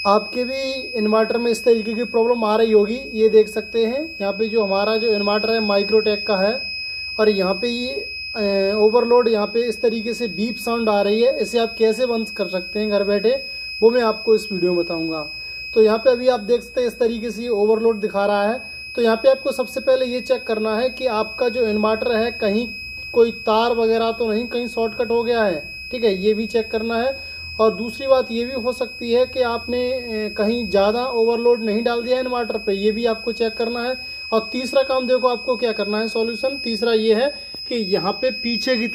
आपके भी इन्वर्टर में इस तरीके की प्रॉब्लम आ रही होगी। ये देख सकते हैं यहाँ पे जो हमारा जो इन्वर्टर है माइक्रोटेक का है, और यहाँ पे ये ओवरलोड यहाँ पे इस तरीके से बीप साउंड आ रही है। इसे आप कैसे बंद कर सकते हैं घर बैठे, वो मैं आपको इस वीडियो में बताऊंगा। तो यहाँ पे अभी आप देख सकते हैं इस तरीके से ओवरलोड दिखा रहा है। तो यहाँ पे आपको सबसे पहले ये चेक करना है कि आपका जो इन्वर्टर है कहीं कोई तार वगैरह तो नहीं कहीं शॉर्टकट हो गया है, ठीक है, ये भी चेक करना है। और दूसरी बात ये भी हो सकती है कि आपने कहीं ज़्यादा ओवरलोड नहीं डाल दिया इन्वर्टर पे, ये भी आपको चेक करना है। और तीसरा काम देखो आपको क्या करना है, सॉल्यूशन तीसरा ये है कि यहाँ पे पीछे की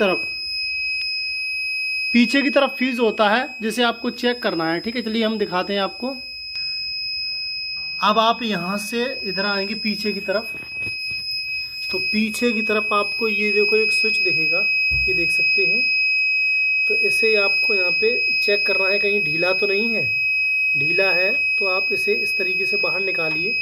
तरफ फ्यूज होता है, जिसे आपको चेक करना है, ठीक है। चलिए हम दिखाते हैं आपको। अब आप यहाँ से इधर आएंगे पीछे की तरफ, तो पीछे की तरफ आपको ये देखो एक स्विच दिखेगा, ये देख सकते हैं। तो इसे आपको यहाँ पे चेक करना है कहीं ढीला तो नहीं है। ढीला है तो आप इसे इस तरीके से बाहर निकालिए।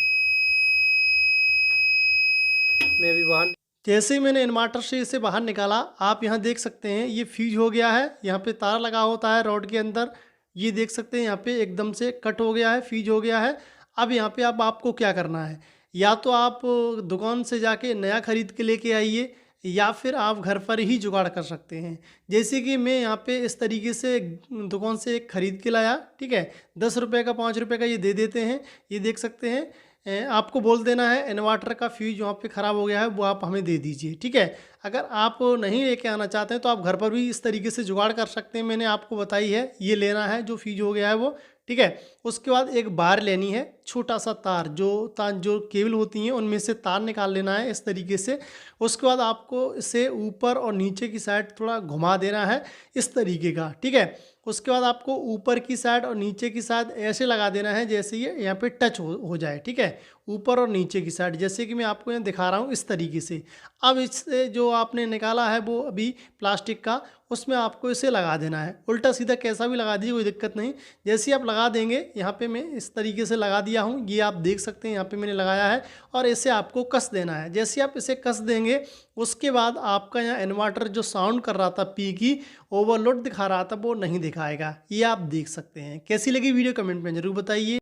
मैं अभी बाहर, जैसे ही मैंने इन्वर्टर से इसे बाहर निकाला, आप यहाँ देख सकते हैं ये फ्यूज हो गया है। यहाँ पे तार लगा होता है रॉड के अंदर, ये देख सकते हैं यहाँ पे एकदम से कट हो गया है, फ्यूज हो गया है। अब यहाँ पे अब आपको क्या करना है, या तो आप दुकान से जाके नया खरीद के लेके आइए, या फिर आप घर पर ही जुगाड़ कर सकते हैं। जैसे कि मैं यहाँ पे इस तरीके से दुकान से एक ख़रीद के लाया, ठीक है। 10 रुपये का 5 रुपये का ये दे देते हैं, ये देख सकते हैं। आपको बोल देना है इन्वर्टर का फ्यूज वहाँ पे ख़राब हो गया है, वो आप हमें दे दीजिए, ठीक है। अगर आप नहीं लेके आना चाहते हैं तो आप घर पर भी इस तरीके से जुगाड़ कर सकते हैं। मैंने आपको बताई है, ये लेना है जो फ्यूज हो गया है वो, ठीक है। उसके बाद एक बार लेनी है, छोटा सा तार, जो केबल होती हैं उनमें से तार निकाल लेना है इस तरीके से। उसके बाद आपको इसे ऊपर और नीचे की साइड थोड़ा घुमा देना है इस तरीके का, ठीक है। उसके बाद आपको ऊपर की साइड और नीचे की साइड ऐसे लगा देना है जैसे ये यहाँ पे टच हो जाए, ठीक है। ऊपर और नीचे की साइड, जैसे कि मैं आपको यहाँ दिखा रहा हूँ इस तरीके से। अब इससे जो आपने निकाला है वो अभी प्लास्टिक का, उसमें आपको इसे लगा देना है। उल्टा सीधा कैसा भी लगा दीजिए, कोई दिक्कत नहीं। जैसे ही आप लगा देंगे, यहाँ पे मैं इस तरीके से लगा दिया हूँ, ये आप देख सकते हैं यहाँ पे मैंने लगाया है। और इसे आपको कस देना है। जैसे आप इसे कस देंगे, उसके बाद आपका यहाँ इन्वर्टर जो साउंड कर रहा था पी की, ओवरलोड दिखा रहा था, वो नहीं दिखाएगा। ये आप देख सकते हैं। कैसी लगी वीडियो कमेंट में ज़रूर बताइए।